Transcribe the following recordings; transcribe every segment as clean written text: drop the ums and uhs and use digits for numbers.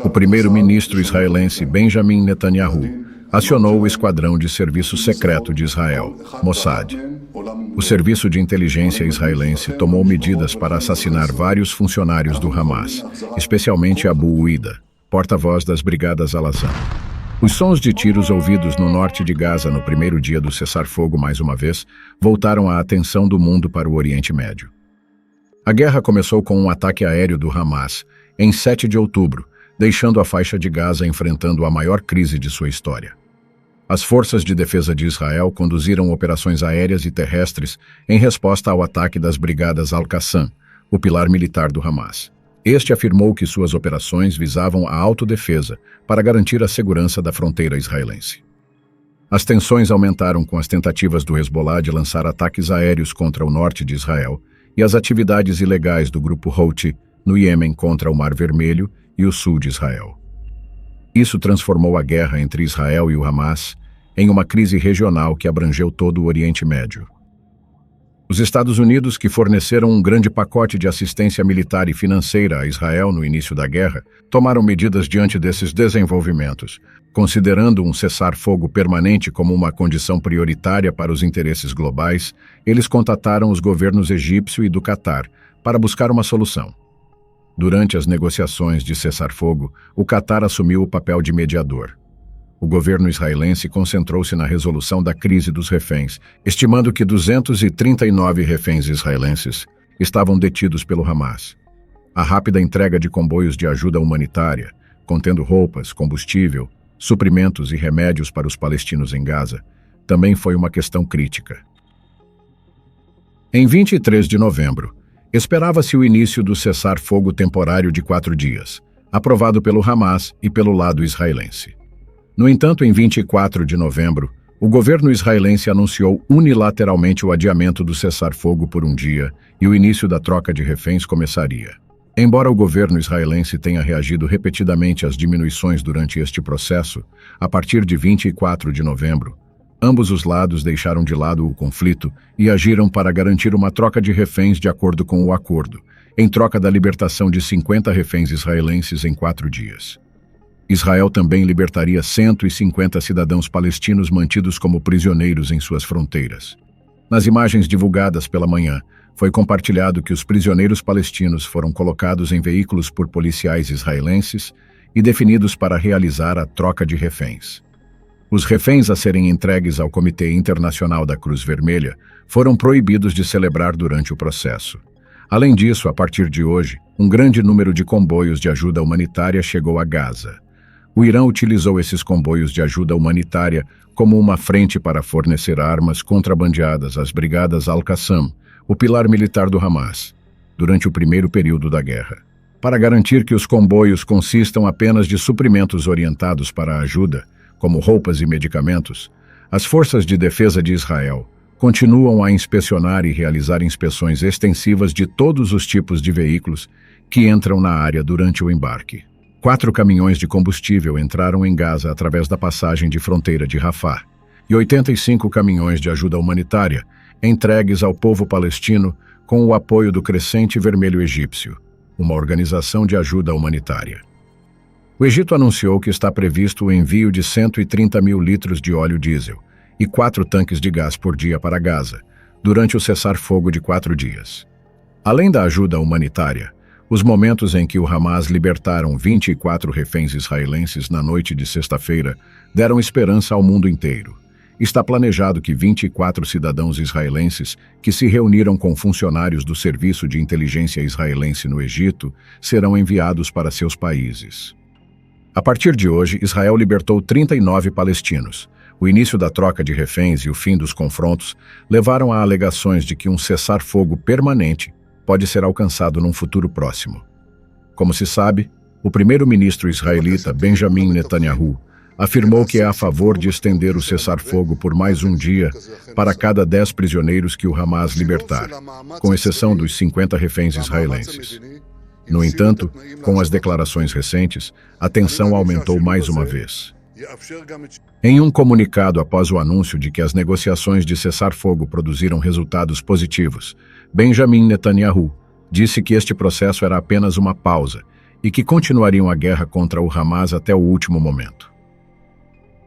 O primeiro-ministro israelense Benjamin Netanyahu acionou o Esquadrão de Serviço Secreto de Israel, Mossad. O serviço de inteligência israelense tomou medidas para assassinar vários funcionários do Hamas, especialmente Abu Uida, porta-voz das Brigadas Al-Aqsam. Os sons de tiros ouvidos no norte de Gaza no primeiro dia do cessar-fogo, mais uma vez, voltaram a atenção do mundo para o Oriente Médio. A guerra começou com um ataque aéreo do Hamas, em 7 de outubro, deixando a faixa de Gaza enfrentando a maior crise de sua história. As forças de defesa de Israel conduziram operações aéreas e terrestres em resposta ao ataque das Brigadas Al-Qassam, o pilar militar do Hamas. Este afirmou que suas operações visavam a autodefesa para garantir a segurança da fronteira israelense. As tensões aumentaram com as tentativas do Hezbollah de lançar ataques aéreos contra o norte de Israel e as atividades ilegais do grupo Houthi no Iêmen contra o Mar Vermelho e o sul de Israel. Isso transformou a guerra entre Israel e o Hamas em uma crise regional que abrangeu todo o Oriente Médio. Os Estados Unidos, que forneceram um grande pacote de assistência militar e financeira a Israel no início da guerra, tomaram medidas diante desses desenvolvimentos, considerando um cessar-fogo permanente como uma condição prioritária para os interesses globais. Eles contataram os governos egípcio e do Catar para buscar uma solução. Durante as negociações de cessar-fogo, o Catar assumiu o papel de mediador. O governo israelense concentrou-se na resolução da crise dos reféns, estimando que 239 reféns israelenses estavam detidos pelo Hamas. A rápida entrega de comboios de ajuda humanitária, contendo roupas, combustível, suprimentos e remédios para os palestinos em Gaza, também foi uma questão crítica. Em 23 de novembro, esperava-se o início do cessar-fogo temporário de 4 dias, aprovado pelo Hamas e pelo lado israelense. No entanto, em 24 de novembro, o governo israelense anunciou unilateralmente o adiamento do cessar-fogo por um dia e o início da troca de reféns começaria. Embora o governo israelense tenha reagido repetidamente às diminuições durante este processo, a partir de 24 de novembro, ambos os lados deixaram de lado o conflito e agiram para garantir uma troca de reféns de acordo com o acordo, em troca da libertação de 50 reféns israelenses em 4 dias. Israel também libertaria 150 cidadãos palestinos mantidos como prisioneiros em suas fronteiras. Nas imagens divulgadas pela manhã, foi compartilhado que os prisioneiros palestinos foram colocados em veículos por policiais israelenses e definidos para realizar a troca de reféns. Os reféns a serem entregues ao Comitê Internacional da Cruz Vermelha foram proibidos de celebrar durante o processo. Além disso, a partir de hoje, um grande número de comboios de ajuda humanitária chegou a Gaza. O Irã utilizou esses comboios de ajuda humanitária como uma frente para fornecer armas contrabandeadas às Brigadas Al-Qassam, o pilar militar do Hamas, durante o primeiro período da guerra. Para garantir que os comboios consistam apenas de suprimentos orientados para a ajuda, como roupas e medicamentos, as forças de defesa de Israel continuam a inspecionar e realizar inspeções extensivas de todos os tipos de veículos que entram na área durante o embarque. 4 caminhões de combustível entraram em Gaza através da passagem de fronteira de Rafah, e 85 caminhões de ajuda humanitária entregues ao povo palestino com o apoio do Crescente Vermelho Egípcio, uma organização de ajuda humanitária. O Egito anunciou que está previsto o envio de 130 mil litros de óleo diesel e 4 tanques de gás por dia para Gaza, durante o cessar-fogo de 4 dias. Além da ajuda humanitária, os momentos em que o Hamas libertaram 24 reféns israelenses na noite de sexta-feira deram esperança ao mundo inteiro. Está planejado que 24 cidadãos israelenses que se reuniram com funcionários do Serviço de Inteligência Israelense no Egito serão enviados para seus países. A partir de hoje, Israel libertou 39 palestinos. O início da troca de reféns e o fim dos confrontos levaram a alegações de que um cessar-fogo permanente pode ser alcançado num futuro próximo. Como se sabe, o primeiro-ministro israelita Benjamin Netanyahu afirmou que é a favor de estender o cessar-fogo por mais um dia para cada 10 prisioneiros que o Hamas libertar, com exceção dos 50 reféns israelenses. No entanto, com as declarações recentes, a tensão aumentou mais uma vez. Em um comunicado após o anúncio de que as negociações de cessar-fogo produziram resultados positivos, Benjamin Netanyahu disse que este processo era apenas uma pausa e que continuariam a guerra contra o Hamas até o último momento.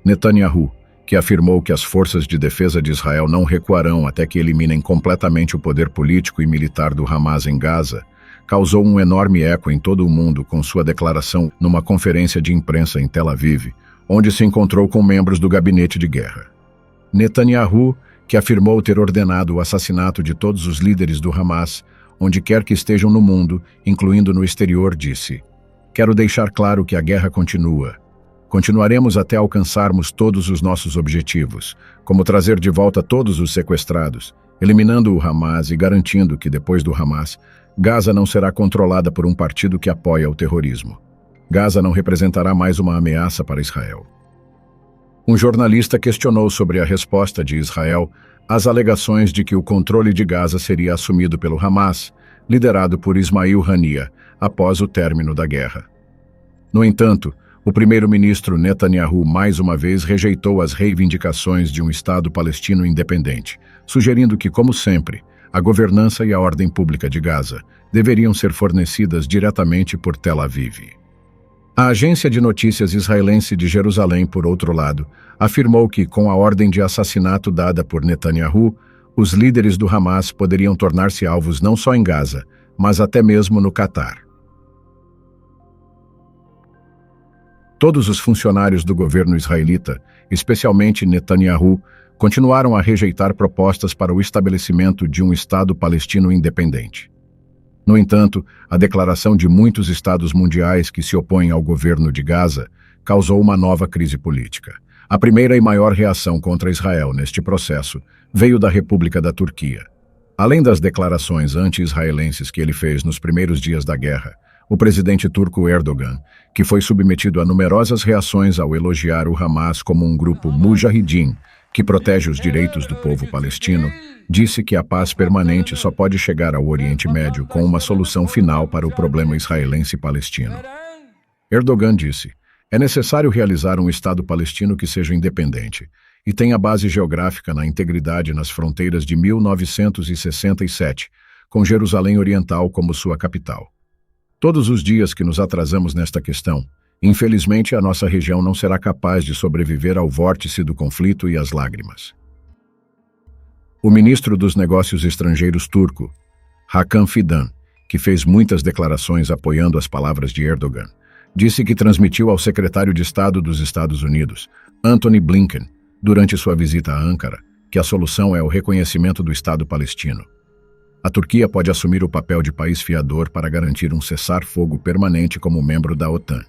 Netanyahu, que afirmou que as forças de defesa de Israel não recuarão até que eliminem completamente o poder político e militar do Hamas em Gaza, causou um enorme eco em todo o mundo com sua declaração numa conferência de imprensa em Tel Aviv, onde se encontrou com membros do gabinete de guerra. Netanyahu, que afirmou ter ordenado o assassinato de todos os líderes do Hamas, onde quer que estejam no mundo, incluindo no exterior, disse: "Quero deixar claro que a guerra continua. Continuaremos até alcançarmos todos os nossos objetivos, como trazer de volta todos os sequestrados, eliminando o Hamas e garantindo que, depois do Hamas, Gaza não será controlada por um partido que apoia o terrorismo. Gaza não representará mais uma ameaça para Israel." Um jornalista questionou sobre a resposta de Israel às alegações de que o controle de Gaza seria assumido pelo Hamas, liderado por Ismail Haniyeh, após o término da guerra. No entanto, o primeiro-ministro Netanyahu mais uma vez rejeitou as reivindicações de um Estado palestino independente, sugerindo que, como sempre, a governança e a ordem pública de Gaza deveriam ser fornecidas diretamente por Tel Aviv. A agência de notícias israelense de Jerusalém, por outro lado, afirmou que, com a ordem de assassinato dada por Netanyahu, os líderes do Hamas poderiam tornar-se alvos não só em Gaza, mas até mesmo no Catar. Todos os funcionários do governo israelita, especialmente Netanyahu, continuaram a rejeitar propostas para o estabelecimento de um Estado palestino independente. No entanto, a declaração de muitos estados mundiais que se opõem ao governo de Gaza causou uma nova crise política. A primeira e maior reação contra Israel neste processo veio da República da Turquia. Além das declarações anti-israelenses que ele fez nos primeiros dias da guerra, o presidente turco Erdogan, que foi submetido a numerosas reações ao elogiar o Hamas como um grupo mujahidin, que protege os direitos do povo palestino, disse que a paz permanente só pode chegar ao Oriente Médio com uma solução final para o problema israelense-palestino. Erdogan disse: "É necessário realizar um Estado palestino que seja independente e tenha base geográfica na integridade nas fronteiras de 1967, com Jerusalém Oriental como sua capital. Todos os dias que nos atrasamos nesta questão, infelizmente a nossa região não será capaz de sobreviver ao vórtice do conflito e às lágrimas." O ministro dos Negócios Estrangeiros turco, Hakan Fidan, que fez muitas declarações apoiando as palavras de Erdogan, disse que transmitiu ao secretário de Estado dos Estados Unidos, Antony Blinken, durante sua visita a Ankara, que a solução é o reconhecimento do Estado palestino. A Turquia pode assumir o papel de país fiador para garantir um cessar-fogo permanente como membro da OTAN.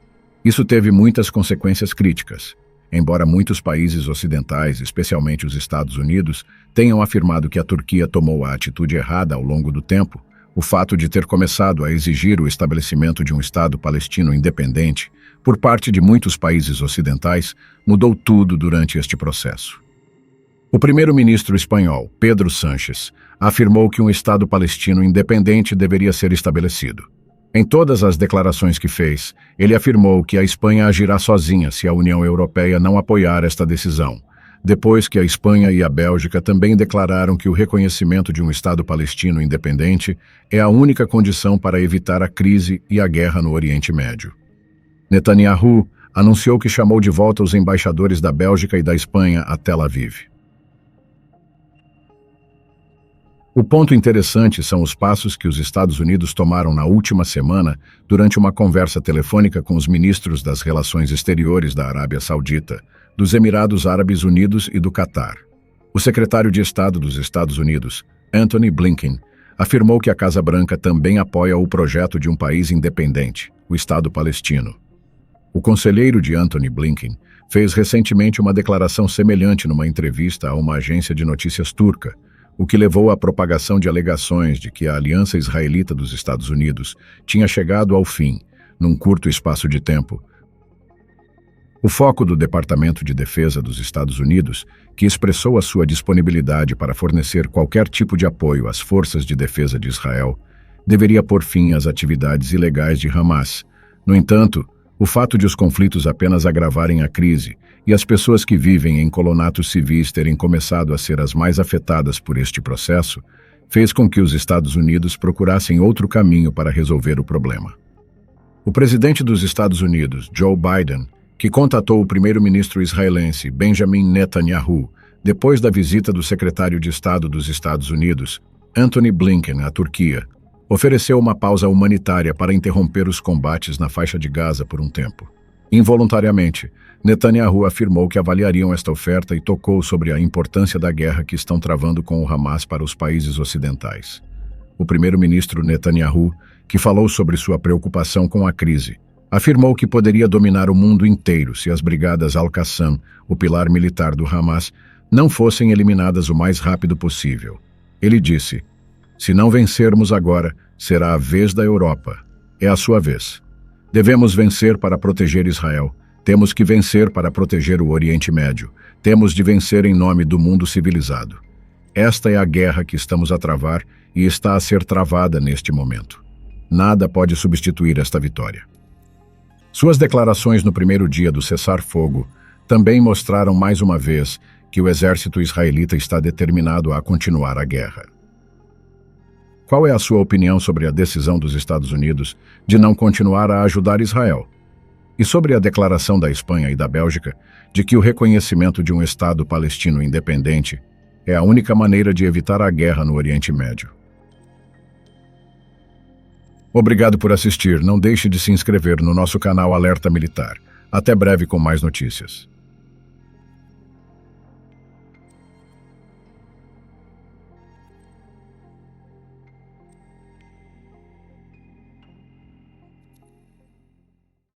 Isso teve muitas consequências críticas. Embora muitos países ocidentais, especialmente os Estados Unidos, tenham afirmado que a Turquia tomou a atitude errada ao longo do tempo, o fato de ter começado a exigir o estabelecimento de um Estado palestino independente por parte de muitos países ocidentais mudou tudo durante este processo. O primeiro-ministro espanhol, Pedro Sánchez, afirmou que um Estado palestino independente deveria ser estabelecido. Em todas as declarações que fez, ele afirmou que a Espanha agirá sozinha se a União Europeia não apoiar esta decisão, depois que a Espanha e a Bélgica também declararam que o reconhecimento de um Estado palestino independente é a única condição para evitar a crise e a guerra no Oriente Médio. Netanyahu anunciou que chamou de volta os embaixadores da Bélgica e da Espanha a Tel Aviv. O ponto interessante são os passos que os Estados Unidos tomaram na última semana durante uma conversa telefônica com os ministros das Relações Exteriores da Arábia Saudita, dos Emirados Árabes Unidos e do Catar. O secretário de Estado dos Estados Unidos, Antony Blinken, afirmou que a Casa Branca também apoia o projeto de um país independente, o Estado palestino. O conselheiro de Antony Blinken fez recentemente uma declaração semelhante numa entrevista a uma agência de notícias turca, o que levou à propagação de alegações de que a aliança israelita dos Estados Unidos tinha chegado ao fim, num curto espaço de tempo. O foco do Departamento de Defesa dos Estados Unidos, que expressou a sua disponibilidade para fornecer qualquer tipo de apoio às forças de defesa de Israel, deveria pôr fim às atividades ilegais de Hamas. No entanto, o fato de os conflitos apenas agravarem a crise e as pessoas que vivem em colonatos civis terem começado a ser as mais afetadas por este processo, fez com que os Estados Unidos procurassem outro caminho para resolver o problema. O presidente dos Estados Unidos, Joe Biden, que contatou o primeiro-ministro israelense Benjamin Netanyahu depois da visita do secretário de Estado dos Estados Unidos, Antony Blinken, à Turquia, ofereceu uma pausa humanitária para interromper os combates na faixa de Gaza por um tempo. Involuntariamente, Netanyahu afirmou que avaliariam esta oferta e tocou sobre a importância da guerra que estão travando com o Hamas para os países ocidentais. O primeiro-ministro Netanyahu, que falou sobre sua preocupação com a crise, afirmou que poderia dominar o mundo inteiro se as brigadas Al-Qassam, o pilar militar do Hamas, não fossem eliminadas o mais rápido possível. Ele disse: "Se não vencermos agora, será a vez da Europa. É a sua vez. Devemos vencer para proteger Israel. Temos que vencer para proteger o Oriente Médio. Temos de vencer em nome do mundo civilizado. Esta é a guerra que estamos a travar e está a ser travada neste momento. Nada pode substituir esta vitória." Suas declarações no primeiro dia do cessar-fogo também mostraram mais uma vez que o exército israelita está determinado a continuar a guerra. Qual é a sua opinião sobre a decisão dos Estados Unidos de não continuar a ajudar Israel? E sobre a declaração da Espanha e da Bélgica de que o reconhecimento de um Estado palestino independente é a única maneira de evitar a guerra no Oriente Médio? Obrigado por assistir. Não deixe de se inscrever no nosso canal Alerta Militar. Até breve com mais notícias.